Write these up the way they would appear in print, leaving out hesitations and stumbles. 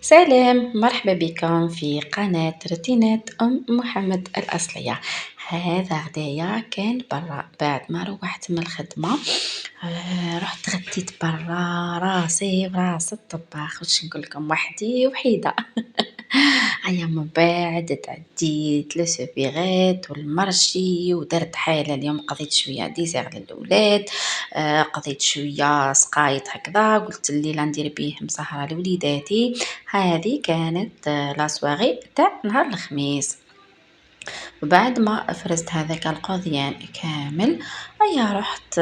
سلام، مرحبا بكم في قناة روتينات أم محمد الأصلية. هذا غدايا كان برا بعد ما روحت من الخدمة. رحت غديت برا راسي براس الطباخ، واش نقول لكم وحدي وحيدة. هيا من بعد تعديت لسوفيغيت والمرشي ودرت حالة اليوم، قضيت شوية ديسير للأولاد. قضيت شوية سقايط هكذا، قلت الليلة ندير بيه مسهرة لوليداتي. هذه كانت لا سواغي تاع نهار الخميس. بعد ما فرزت هذاك القضيان كامل، هيا رحت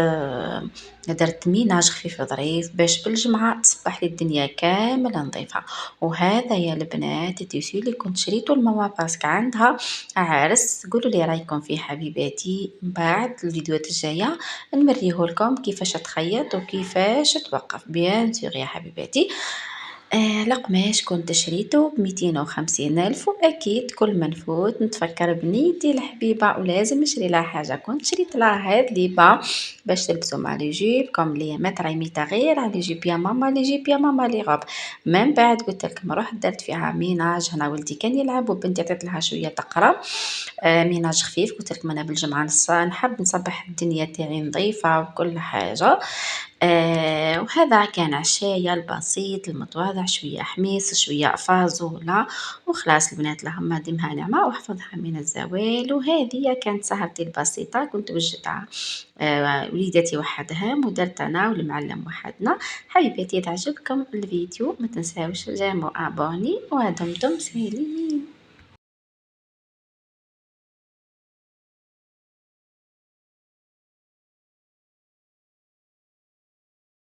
درت ميناج خفيف ظريف باش بالجمعة تصبح لي الدنيا كامل نظيفة. وهذا يا البنات التيسيو اللي كنت شريته لماما باسك عندها عرس. قولوا لي رايكم فيه حبيباتي، من بعد الفيديوهات الجاية نوريه لكم كيفاش تخيط وكيفاش توقف بيان سور يا حبيباتي. القماش كنت شريته ب250 ألف، وأكيد كل ما نفوت نتفكر بنيتي الحبيبة ولازم نشري لها حاجة. كنت شريت لها هاد ليبا باش تلبسو مع لي جيب كوم لي متر ميتا غير على جيب يا ماما لي جيب يا ماما لي غوب. من بعد قلت لكم رحت درت فيها ميناج، هنا ولدي كان يلعب وبنتي عطيت لها شوية تقرا. ميناج خفيف، قلت لكم انا بالجمعة نحب نصبح الدنيا تاعي نظيفة وكل حاجة. وهذا كان عشايا البسيط المتواضع، شوية حميص شوية فازولا وخلاص. البنات اللهم ديمها نعمة واحفظها من الزوال. وهذه كانت سهرتي البسيطة، كنت وجدتها وليداتي وحدهم ودرت انا والمعلم وحدنا. حبيباتي اذا عجبكم الفيديو ما تنساوش جيمو ابوني ودمتم سالمين.